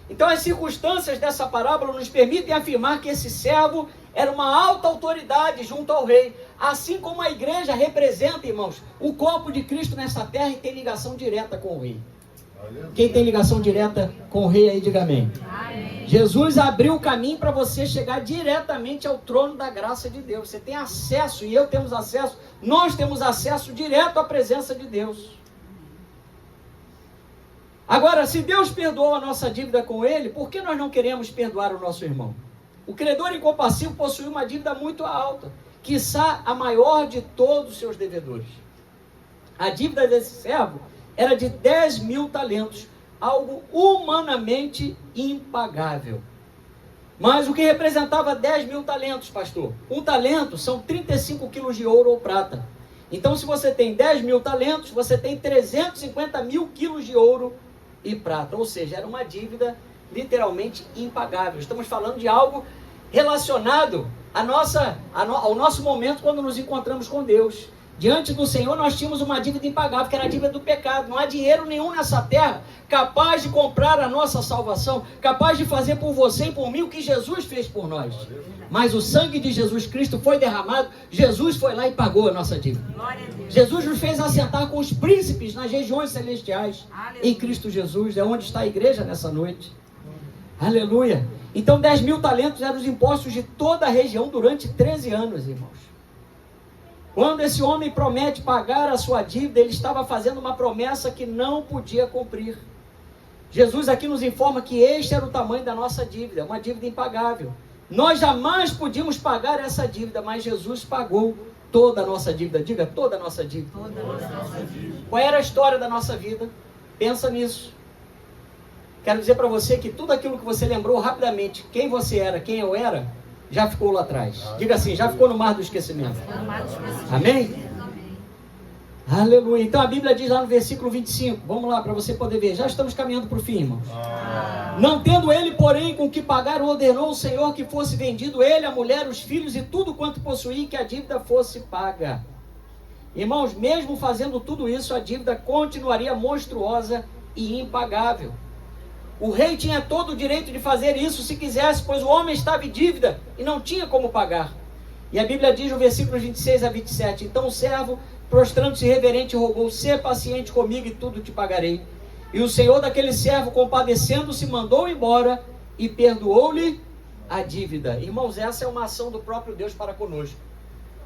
Speaker 1: Então as circunstâncias dessa parábola nos permitem afirmar que esse servo era uma alta autoridade junto ao rei. Assim como a igreja representa, irmãos, o corpo de Cristo nessa terra e tem ligação direta com o rei. Quem tem ligação direta com o rei aí, diga amém. Amém. Jesus abriu o caminho para você chegar diretamente ao trono da graça de Deus. Você tem acesso, e eu temos acesso, nós temos acesso direto à presença de Deus. Agora, se Deus perdoou a nossa dívida com Ele, por que nós não queremos perdoar o nosso irmão? O credor incompassivo possui uma dívida muito alta, quiçá a maior de todos os seus devedores. A dívida desse servo era de 10.000 talentos, algo humanamente impagável. Mas o que representava 10.000 talentos, pastor? Um talento são 35 quilos de ouro ou prata. Então, se você tem 10 mil talentos, você tem 350 mil quilos de ouro e prata. Ou seja, era uma dívida literalmente impagável. Estamos falando de algo relacionado ao nosso momento quando nos encontramos com Deus. Diante do Senhor nós tínhamos uma dívida impagável, que era a dívida do pecado. Não há dinheiro nenhum nessa terra capaz de comprar a nossa salvação, capaz de fazer por você e por mim o que Jesus fez por nós. Mas o sangue de Jesus Cristo foi derramado, Jesus foi lá e pagou a nossa dívida. Jesus nos fez assentar com os príncipes nas regiões celestiais. Em Cristo Jesus, é onde está a igreja nessa noite. Aleluia. Então 10 mil talentos eram os impostos de toda a região durante 13 anos, irmãos. Quando esse homem promete pagar a sua dívida, ele estava fazendo uma promessa que não podia cumprir. Jesus aqui nos informa que este era o tamanho da nossa dívida, uma dívida impagável. Nós jamais podíamos pagar essa dívida, mas Jesus pagou toda a nossa dívida. Diga, toda a nossa dívida. Toda a nossa dívida. Qual era a história da nossa vida? Pensa nisso. Quero dizer para você que tudo aquilo que você lembrou rapidamente, quem você era, quem eu era, já ficou lá atrás. Diga assim, já ficou no mar do esquecimento. Amém? Aleluia. Então a Bíblia diz lá no versículo 25, vamos lá para você poder ver, já estamos caminhando para o fim, irmãos. Não tendo ele, porém, com que pagar, ordenou o Senhor que fosse vendido ele, a mulher, os filhos e tudo quanto possuía, que a dívida fosse paga. Irmãos, mesmo fazendo tudo isso, a dívida continuaria monstruosa e impagável. O rei tinha todo o direito de fazer isso se quisesse, pois o homem estava em dívida e não tinha como pagar. E a Bíblia diz no versículo 26 a 27, então o servo, prostrando-se reverente, rogou, sê paciente comigo e tudo te pagarei. E o senhor daquele servo, compadecendo-se, mandou embora e perdoou-lhe a dívida. Irmãos, essa é uma ação do próprio Deus para conosco.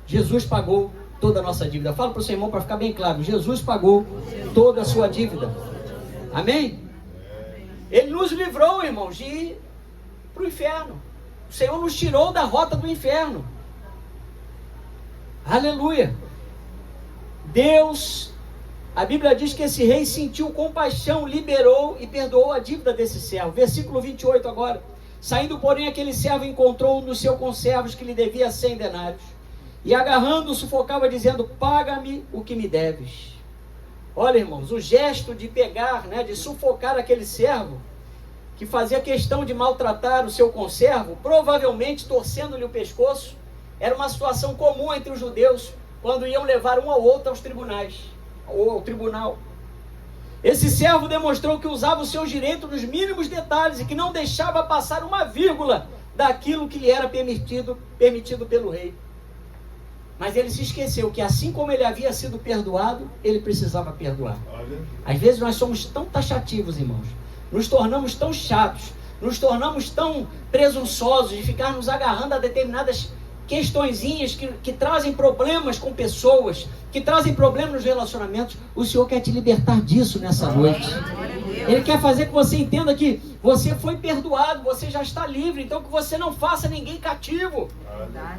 Speaker 1: Jesus pagou toda a nossa dívida. Fala para o seu irmão para ficar bem claro, Jesus pagou toda a sua dívida. Amém? Ele nos livrou, irmãos, de ir para o inferno. O Senhor nos tirou da rota do inferno. Aleluia. Deus, a Bíblia diz que esse rei sentiu compaixão, liberou e perdoou a dívida desse servo. Versículo 28 agora. Saindo, porém, aquele servo encontrou nos seus conservos que lhe devia 100 denários. E agarrando-o, sufocava, dizendo, paga-me o que me deves. Olha, irmãos, o gesto de pegar, de sufocar aquele servo, que fazia questão de maltratar o seu conservo, provavelmente torcendo-lhe o pescoço, era uma situação comum entre os judeus, quando iam levar um ao outro aos tribunais, ou ao tribunal. Esse servo demonstrou que usava o seu direito nos mínimos detalhes e que não deixava passar uma vírgula daquilo que lhe era permitido pelo rei. Mas ele se esqueceu que assim como ele havia sido perdoado, ele precisava perdoar. Às vezes nós somos tão taxativos, irmãos. Nos tornamos tão chatos. Nos tornamos tão presunçosos de ficar nos agarrando a determinadas questõezinhas que trazem problemas com pessoas, que trazem problemas nos relacionamentos. O Senhor quer te libertar disso nessa noite. Ele quer fazer que você entenda que você foi perdoado, você já está livre, então que você não faça ninguém cativo.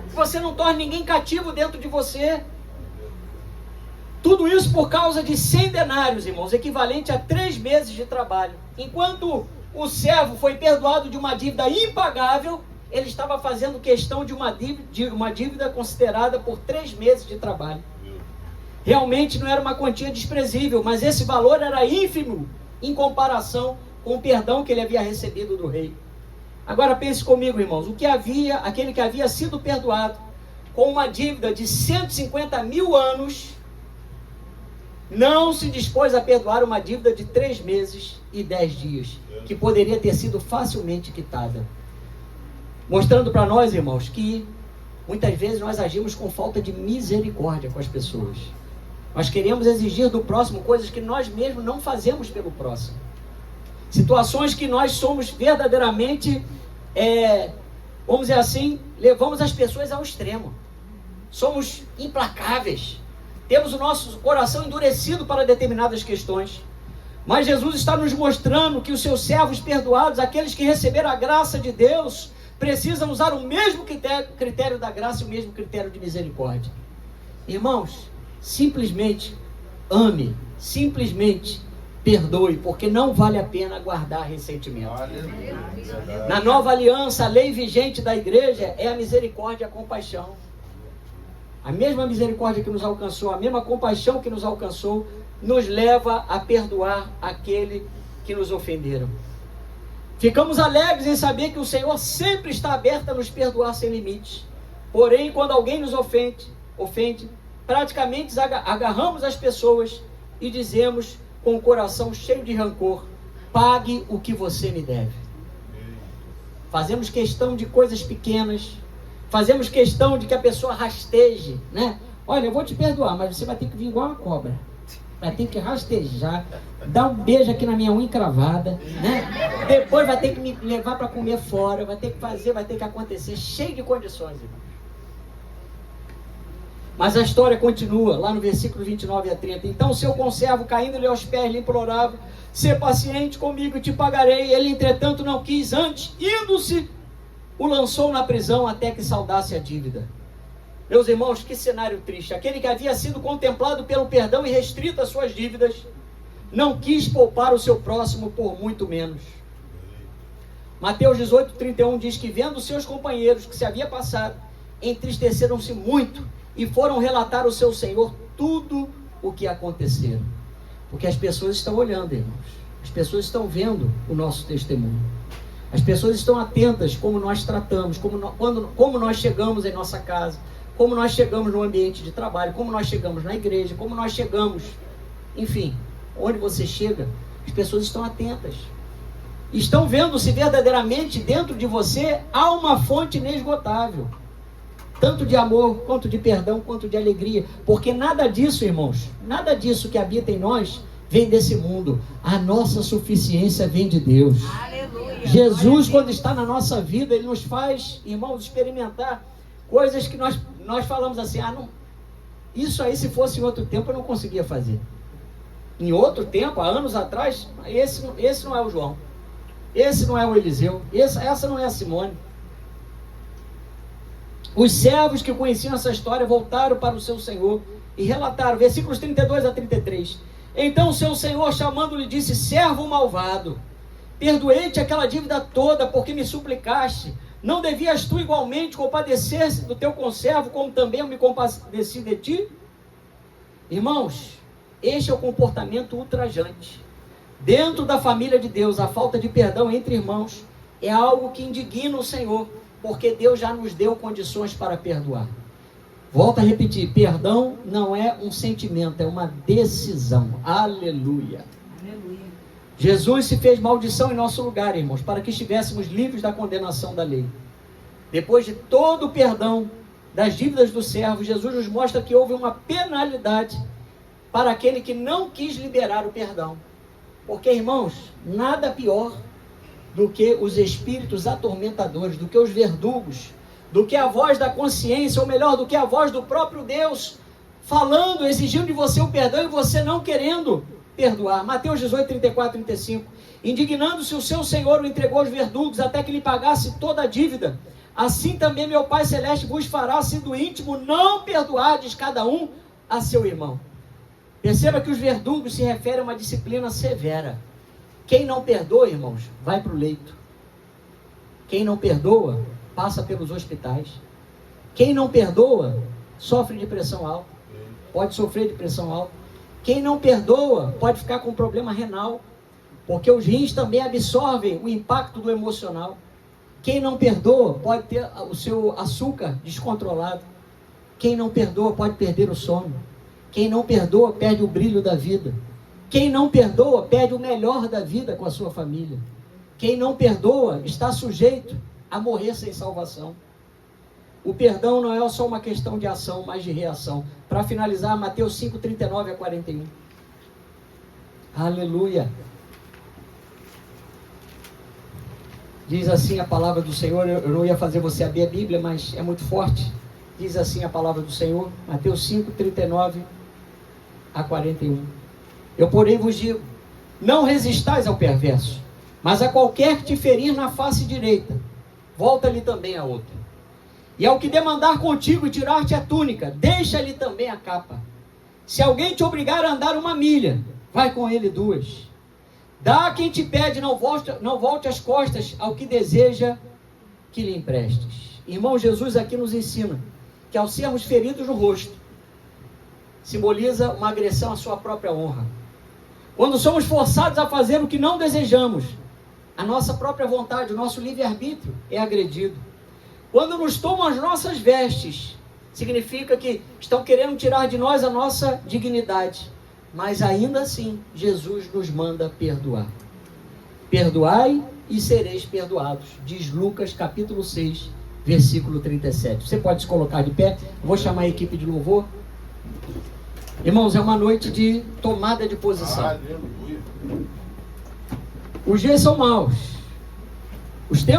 Speaker 1: Que você não torne ninguém cativo dentro de você. Tudo isso por causa de 100 denários, irmãos, equivalente a 3 meses de trabalho. Enquanto o servo foi perdoado de uma dívida impagável, ele estava fazendo questão de uma dívida considerada por 3 meses de trabalho. Realmente não era uma quantia desprezível, mas esse valor era ínfimo em comparação com o perdão que ele havia recebido do rei. Agora pense comigo, irmãos, aquele que havia sido perdoado com uma dívida de 150 mil anos, não se dispôs a perdoar uma dívida de 3 meses e 10 dias, que poderia ter sido facilmente quitada. Mostrando para nós, irmãos, que muitas vezes nós agimos com falta de misericórdia com as pessoas. Nós queremos exigir do próximo coisas que nós mesmos não fazemos pelo próximo. Situações que nós somos verdadeiramente, vamos dizer assim, levamos as pessoas ao extremo. Somos implacáveis. Temos o nosso coração endurecido para determinadas questões. Mas Jesus está nos mostrando que os seus servos perdoados, aqueles que receberam a graça de Deus, precisam usar o mesmo critério da graça e o mesmo critério de misericórdia. Irmãos, simplesmente ame, simplesmente perdoe, porque não vale a pena guardar ressentimento. Na nova aliança, a lei vigente da igreja é a misericórdia e a compaixão. a mesma misericórdia que nos alcançou, a mesma compaixão que nos alcançou, nos leva a perdoar aquele que nos ofenderam. Ficamos alegres em saber que o Senhor sempre está aberto a nos perdoar sem limites. Porém, quando alguém nos ofende, praticamente agarramos as pessoas e dizemos com o coração cheio de rancor: pague o que você me deve. Fazemos questão de coisas pequenas, fazemos questão de que a pessoa rasteje, né? Olha, eu vou te perdoar, mas você vai ter que vir igual uma cobra. Vai ter que rastejar, dar um beijo aqui na minha unha encravada, né? Depois vai ter que me levar para comer fora, vai ter que fazer, vai ter que acontecer, cheio de condições, irmão. Mas a história continua, lá no versículo 29 a 30. Então o seu conservo, caindo-lhe aos pés, lhe implorava: sê paciente comigo, te pagarei. Ele, entretanto, não quis. Antes, indo-se, o lançou na prisão até que saldasse a dívida. Meus irmãos, que cenário triste. Aquele que havia sido contemplado pelo perdão e restrito às suas dívidas, não quis poupar o seu próximo por muito menos. Mateus 18:31 diz que, vendo seus companheiros que se havia passado, entristeceram-se muito e foram relatar ao seu Senhor tudo o que aconteceu. Porque as pessoas estão olhando, irmãos. As pessoas estão vendo o nosso testemunho. As pessoas estão atentas como nós tratamos, como nós chegamos em nossa casa, como nós chegamos no ambiente de trabalho, como nós chegamos na igreja, como nós chegamos, enfim, onde você chega, as pessoas estão atentas. Estão vendo se verdadeiramente dentro de você há uma fonte inesgotável, tanto de amor, quanto de perdão, quanto de alegria, porque nada disso, irmãos, nada disso que habita em nós vem desse mundo. A nossa suficiência vem de Deus. Aleluia. Jesus, quando está na nossa vida, Ele nos faz, irmãos, experimentar coisas que nós falamos assim: não, isso aí, se fosse em outro tempo, eu não conseguia fazer. Em outro tempo, há anos atrás, esse não é o João, esse não é o Eliseu, essa não é a Simone. Os servos que conheciam essa história voltaram para o seu senhor e relataram, versículos 32 a 33. Então o seu senhor, chamando-lhe, disse: servo malvado, perdoei-te aquela dívida toda, porque me suplicaste. Não devias tu igualmente compadecer-se do teu conservo, como também eu me compadeci de ti? Irmãos, este é o comportamento ultrajante. Dentro da família de Deus, a falta de perdão entre irmãos é algo que indigna o Senhor, porque Deus já nos deu condições para perdoar. Volto a repetir, perdão não é um sentimento, é uma decisão. Aleluia. Aleluia. Jesus se fez maldição em nosso lugar, irmãos, para que estivéssemos livres da condenação da lei. Depois de todo o perdão das dívidas do servo, Jesus nos mostra que houve uma penalidade para aquele que não quis liberar o perdão. Porque, irmãos, nada pior do que os espíritos atormentadores, do que os verdugos, do que a voz da consciência, ou melhor, do que a voz do próprio Deus, falando, exigindo de você o perdão e você não querendo perdoar. Mateus 18, 34, 35. Indignando-se o seu Senhor, o entregou aos verdugos até que lhe pagasse toda a dívida. Assim também meu Pai Celeste vos fará, se do íntimo não perdoardes cada um a seu irmão. Perceba que os verdugos se referem a uma disciplina severa. Quem não perdoa, irmãos, vai para o leito. Quem não perdoa, passa pelos hospitais. Quem não perdoa, sofre de pressão alta. Pode sofrer de pressão alta. Quem não perdoa, pode ficar com problema renal, porque os rins também absorvem o impacto do emocional. Quem não perdoa, pode ter o seu açúcar descontrolado. Quem não perdoa, pode perder o sono. Quem não perdoa, perde o brilho da vida. Quem não perdoa, perde o melhor da vida com a sua família. Quem não perdoa, está sujeito a morrer sem salvação. O perdão não é só uma questão de ação, mas de reação. Para finalizar, Mateus 5, 39 a 41. Aleluia. Diz assim a palavra do Senhor. Eu não ia fazer você abrir a Bíblia, mas é muito forte. Diz assim a palavra do Senhor. Mateus 5, 39 a 41. Eu, porém, vos digo: não resistais ao perverso, mas a qualquer que te ferir na face direita, volta-lhe também a outra. E ao que demandar contigo e tirar-te a túnica, deixa-lhe também a capa. Se alguém te obrigar a andar 1 milha, vai com ele 2. Dá a quem te pede, não volte as costas ao que deseja que lhe emprestes. Irmão, Jesus aqui nos ensina que que ao sermos feridos no rosto, simboliza uma agressão à sua própria honra. Quando somos forçados a fazer o que não desejamos, a nossa própria vontade, o nosso livre-arbítrio é agredido. Quando nos tomam as nossas vestes, significa que estão querendo tirar de nós a nossa dignidade. Mas ainda assim, Jesus nos manda perdoar. Perdoai e sereis perdoados, diz Lucas capítulo 6, versículo 37. Você pode se colocar de pé, eu vou chamar a equipe de louvor. Irmãos, é uma noite de tomada de posição. Aleluia. Os dias são maus. Os tempos